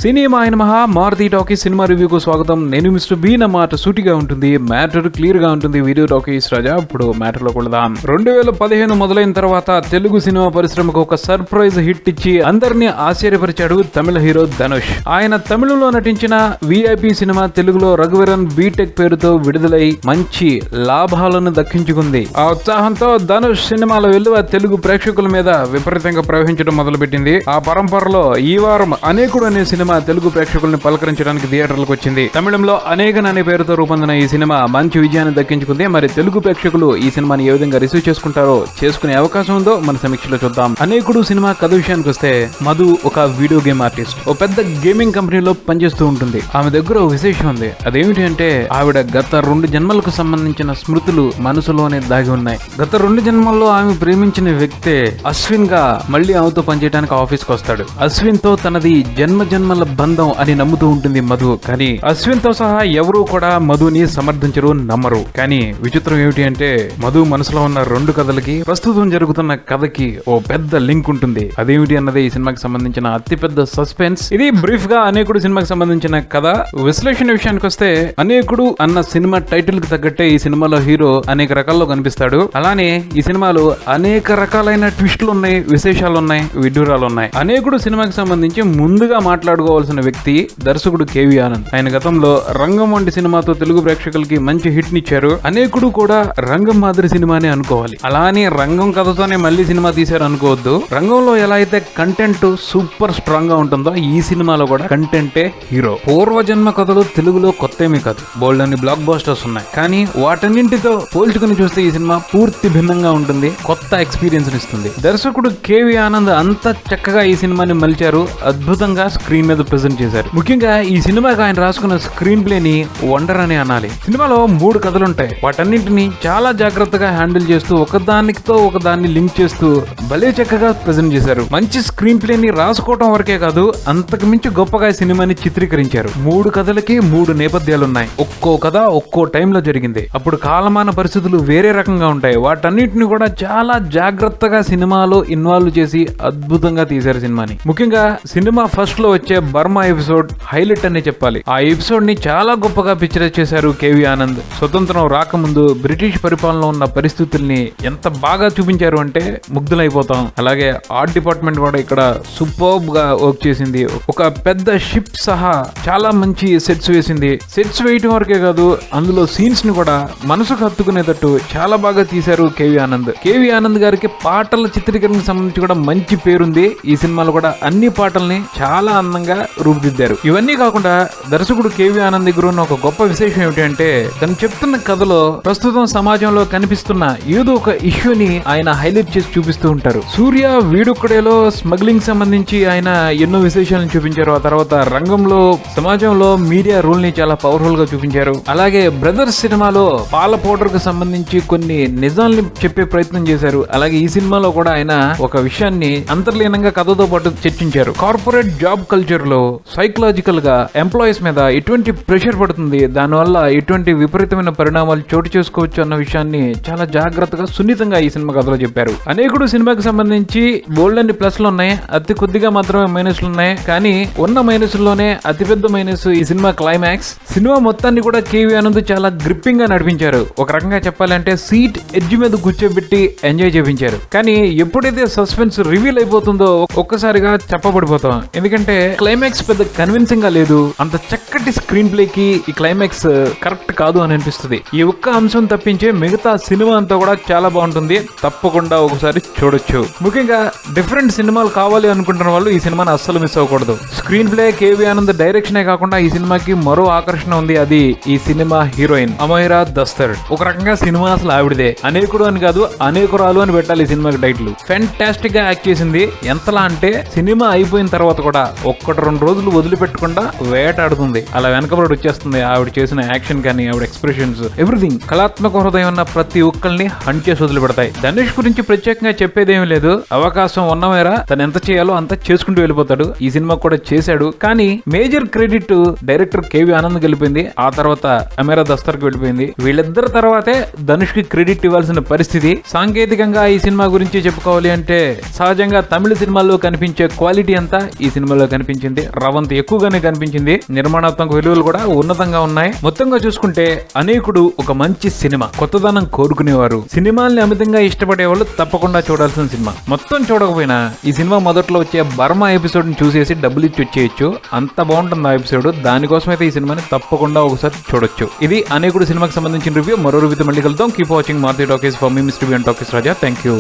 Cinema అయిన మహా Maruti talkies cinema రివ్యూకు స్వాగతం. నేను మిస్టర్ బి. నా మాట సూటిగా ఉంటుంది, మ్యాటర్ క్లియర్ గా ఉంటుంది. వీడియో టాకీస్ రాజా. ఇప్పుడు మ్యాటర్ లో కొడదాం. 2015 మొదలైన తర్వాత తెలుగు సినిమా పరిశ్రమకు ఒక సర్ప్రైజ్ హిట్ ఇచ్చి అందరినీ ఆశ్చర్యపరిచాడు తమిళ హీరో ధనుష్. ఆయన తమిళంలో నటించిన విఐపి సినిమా తెలుగులో రఘువరన్ బీటెక్ పేరుతో విడుదలై మంచి లాభాలను దక్కించుకుంది. ఆ ఉత్సాహంతో ధనుష్ సినిమాల వెలువ తెలుగు ప్రేక్షకుల మీద విపరీతంగా ప్రవహించడం మొదలుపెట్టింది. ఆ పరంపరలో ఈ వారం అనేకుడు అనే సినిమా తెలుగు ప్రేక్షకుల్ని పలకరించడానికి థియేటర్లకు వచ్చింది. తమిళంలో అనేకన్ అనే పేరుతో రూపొందిన ఈ సినిమా మంచి విజయాన్ని దక్కించుకుంది. మరి తెలుగు ప్రేక్షకులు ఈ సినిమాని ఏ విధంగా రిసీవ్ చేసుకుంటారో, చేసుకునే అవకాశం ఉందో మన సమీక్షలో చూద్దాం. అనేకుడు సినిమా కథ విషయానికి వస్తే, మధు ఒక వీడియో గేమ్ ఆర్టిస్ట్. ఓ పెద్ద గేమింగ్ కంపెనీలో పనిచేస్తూ ఉంటుంది. ఆమె దగ్గర ఓ విశేషం ఉంది. అదేమిటి అంటే, ఆవిడ గత 2 జన్మలకు సంబంధించిన స్మృతులు మనసులోనే దాగి ఉన్నాయి. గత 2 జన్మల్లో ఆమె ప్రేమించిన వ్యక్తే అశ్విన్ గా మళ్ళీ ఆమెతో పనిచేయడానికి ఆఫీస్ కు వస్తాడు. అశ్విన్ తో తనది జన్మల బంధం అని నమ్ముతూ ఉంటుంది మధు. కానీ అశ్విన్ తో సహా ఎవరూ కూడా మధుని సమర్థించరు, నమ్మరు. కానీ విచిత్రం ఏమిటి అంటే, మధు మనసులో ఉన్న 2 కథలకి ప్రస్తుతం జరుగుతున్న కథకి ఓ పెద్ద లింక్ ఉంటుంది. అదేమిటి అన్నది ఈ సినిమాకి సంబంధించిన అతిపెద్ద సస్పెన్స్. ఇది బ్రీఫ్ గా అనేకుడు సినిమాకి సంబంధించిన కథ. విశ్లేషణ విషయానికి వస్తే, అనేకుడు అన్న సినిమా టైటిల్ కి తగ్గట్టే ఈ సినిమాలో హీరో అనేక రకాల్లో కనిపిస్తాడు. అలానే ఈ సినిమాలో అనేక రకాలైన ట్విస్టులు ఉన్నాయి, విశేషాలు ఉన్నాయి, విడ్డూరాలు ఉన్నాయి. అనేకుడు సినిమాకి సంబంధించి ముందుగా మాట్లాడుకోవాల్సిన వ్యక్తి దర్శకుడు కేవీ ఆనంద్. ఆయన గతంలో రంగం వంటి సినిమాతో తెలుగు ప్రేక్షకులకి మంచి హిట్ నిచ్చారు. అనేకుడు కూడా రంగం మాదిరి సినిమానే అనుకోవాలి. అలానే రంగం కథతోనే మళ్ళీ సినిమా తీశారు అనుకోవద్దు. రంగంలో ఎలా అయితే కంటెంట్ సూపర్ స్ట్రాంగ్ గా ఉంటుందో, ఈ సినిమాలో కూడా కంటెంటే హీరో. పూర్వజన్మ కథలు తెలుగులో కొత్తేమీ కాదు, బోల్డ్ అని బ్లాక్ బాస్టర్స్ ఉన్నాయి. కానీ వాటన్నింటితో పోల్చుకుని చూస్తే ఈ సినిమా పూర్తి భిన్నంగా ఉంటుంది, కొత్త ఎక్స్పీరియన్స్ ఇస్తుంది. దర్శకుడు కేవీ ఆనంద్ అంత చక్కగా ఈ సినిమాని మలిచారు, అద్భుతంగా స్క్రీన్ మీద ప్రెజెంట్ చేశారు. ముఖ్యంగా ఈ సినిమాకి ఆయన రాసుకున్న స్క్రీన్ ప్లే ని వండర్ అని అనాలి. సినిమాలో 3 కథలుంటాయి. వాటన్నింటినీ చాలా జాగ్రత్తగా హ్యాండిల్ చేస్తూ, ఒకదానితో ఒకదాన్ని లింక్ చేస్తూ భలే చక్కగా ప్రెజెంట్ చేశారు. మంచి స్క్రీన్ ప్లే ని రాసుకోవడం వరకే కాదు, అంతకు మించి గొప్పగా ఈ సినిమాని చిత్రీకరించారు. 3 కథలకి 3 నేపథ్యాలున్నాయి. ఒక్కో కథ ఒక్కో టైంలో జరిగింది. అప్పుడు కాలమాన పరిస్థితులు వేరే రకంగా ఉంటాయి. వాటన్నిటిని కూడా చాలా జాగ్రత్తగా సినిమాలో ఇన్వాల్వ్ చేసి అద్భుతంగా తీశారు సినిమాని. ముఖ్యంగా సినిమా ఫస్ట్ లో వచ్చే బర్మా ఎపిసోడ్ హైలైట్ అనే చెప్పాలి. ఆ ఎపిసోడ్ ని చాలా గొప్పగా పిక్చరైజ్ చేశారు కేవీ ఆనంద్. స్వతంత్రం రాకముందు బ్రిటిష్ పరిపాలనలో ఉన్న పరిస్థితుల్ని ఎంత బాగా చూపించారు అంటే ముగ్ధులైపోతాం. అలాగే ఆర్ట్ డిపార్ట్మెంట్ కూడా ఇక్కడ సూపర్బ్ గా వర్క్ చేసింది. ఒక పెద్ద షిప్ సహా చాలా మంచి సెట్స్ వేసింది. సెట్స్ వేయటం వరకే కాదు, అందులో సీన్స్ ని కూడా మనసుకు హత్తుకునేటట్టు చాలా బాగా తీశారు కేవీ ఆనంద్. కేవీ ఆనంద్ గారికి పాటల చిత్రీకరణకు సంబంధించి కూడా మంచి పేరుంది. ఈ సినిమాలో కూడా అన్ని పాటల్ని చాలా అందంగా రూపుదిద్దారు. ఇవన్నీ కాకుండా దర్శకుడు కేవీ ఆనంద్ దగ్గర ఉన్న ఒక గొప్ప విశేషం ఏమిటి అంటే, తను చెప్తున్న కథలో ప్రస్తుతం సమాజంలో కనిపిస్తున్న ఏదో ఒక ఇష్యూని ఆయన హైలైట్ చేసి చూపిస్తూ ఉంటారు. సూర్య వీడుక్కడేలో స్మగ్లింగ్ సంబంధించి ఆయన ఎన్నో విశేషాలను చూపించారు. ఆ తర్వాత రంగంలో సమాజంలో మీడియా రూల్ ని చాలా పవర్ఫుల్ గా చూపించారు. అలాగే బ్రదర్స్ సినిమాలో పాల పౌడర్ కు సంబంధించి కొన్ని నిజాల్ని చెప్పే ప్రయత్నం చేశారు. అలాగే ఈ సినిమాలో కూడా ఆయన ఒక విషయాన్ని అంతర్లీనంగా కథతో పాటు చర్చించారు. కార్పొరేట్ జాబ్ కల్చర్ లో సైకలాజికల్ గా ఎంప్లాయీస్ మీద ఎటువంటి ప్రెషర్ పడుతుంది, దానివల్ల ఎటువంటి విపరీతమైన పరిణామాలు చోటు చేసుకోవచ్చు అన్న విషయాన్ని చాలా జాగ్రత్తగా సున్నితంగా ఈ సినిమా కథలో చెప్పారు. అనేకుడు సినిమాకి సంబంధించి బోల్డ్ అన్ని ప్లస్లు ఉన్నాయి, అతి కొద్దిగా మాత్రమే మైనస్లు ఉన్నాయి. కానీ ఉన్న మైనస్ లోనే అతిపెద్ద మైనస్ ఈ సినిమా క్లైమాక్స్. సినిమా మొత్తాన్ని కూడా కేవీ ఆనంద్ చాలా గ్రిప్పింగ్ గా నడిపించారు. ఒక రకంగా చెప్పాలంటే సీట్ ఎడ్జ్ మీద కూర్చోబెట్టి ఎంజాయ్ చేయించారు. కానీ ఎప్పుడైతే సస్పెన్స్ రివీల్ అయిపోతుందో ఒక్కసారిగా చెప్పబడిపోతాం. ఎందుకంటే క్లైమాక్స్ పెద్ద కన్విన్సింగ్ గా లేదు. అంత చక్కటి స్క్రీన్ ప్లే కి ఈ క్లైమాక్స్ కరెక్ట్ కాదు అని అనిపిస్తుంది. ఈ ఒక్క అంశం తప్పించే మిగతా సినిమా అంతా కూడా చాలా బాగుంటుంది. తప్పకుండా ఒకసారి చూడొచ్చు. ముఖ్యంగా డిఫరెంట్ సినిమాలు కావాలి అనుకుంటున్న వాళ్ళు ఈ సినిమాని అస్సలు మిస్ అవ్వకూడదు. స్క్రీన్ ప్లే, కేవీ ఆనంద్ డైరెక్షనే కాకుండా ఈ సినిమాకి మరో ఆకర్షణ ఉంది. అది ఈ సినిమా హీరోయిన్ అమైరా దస్తర్. ఒక రకంగా సినిమా అసలు ఆవిడదే. అనేకుడు అని కాదు, అనేకురాలు అని పెట్టాలి ఈ సినిమాకి టైటిల్. ఫెంటాస్టిక్ గా యాక్ట్ చేసింది. ఎంతలా అంటే సినిమా అయిపోయిన తర్వాత కూడా 1-2 రోజులు వదిలిపెట్టకుండా వేటాడుతుంది. అలా వెనకబడి వచ్చేస్తుంది ఆవిడ చేసిన యాక్షన్ కానీ, ఆవిడ ఎక్స్ప్రెషన్స్, ఎవ్రీథింగ్. కళాత్మక హృదయం ఉన్న ప్రతి ఒక్కరిని హంట్ చేసి వదిలిపెడతాయి. ధనుష్ గురించి ప్రత్యేకంగా చెప్పేదేమీ లేదు. అవకాశం ఉన్నమేరా తను ఎంత చేయాలో అంత చేసుకుంటూ వెళ్ళిపోతాడు. ఈ సినిమా కూడా చేశాడు. కానీ major credit director KV Anand వెళ్ళిపోయింది. ఆ తర్వాత అమైరా దస్తర్ కి వెళ్ళిపోయింది. వీళ్ళిద్దరి తర్వాతే ధనుష్ కి క్రెడిట్ ఇవ్వాల్సిన పరిస్థితి. సాంకేతికంగా ఈ సినిమా గురించి చెప్పుకోవాలి అంటే, సహజంగా తమిళ సినిమాల్లో కనిపించే క్వాలిటీ అంతా ఈ సినిమాలో కనిపించింది. కనిపించింది, రవంత్ ఎక్కువగానే కనిపించింది. నిర్మాణాత్మక విలువలు కూడా ఉన్నతంగా ఉన్నాయి. మొత్తంగా చూసుకుంటే అనేకుడు ఒక మంచి సినిమా. కొత్తదనం కోరుకునేవారు, సినిమాల్ని అమితంగా ఇష్టపడే వాళ్ళు తప్పకుండా చూడాల్సిన సినిమా. మొత్తం చూడకపోయినా ఈ సినిమా మొదట్లో వచ్చే బర్మా ఎపిసోడ్ ని చూసేసి డబ్బులు ఇచ్చి వచ్చేయచ్చు. అంత బాగుంటుంది ఆ ఎపిసోడ్. దానికోసం అయితే ఈ సినిమాని తప్పకుండా ఒకసారి చూడొచ్చు. ఇది అనేకుడు సినిమాకి సంబంధించిన రివ్యూ. మరో రివ్యూతో మళ్ళీ కలుద్దాం. Keep watching Maruthi talkies. For me mister B and talkies Raja. Thank you.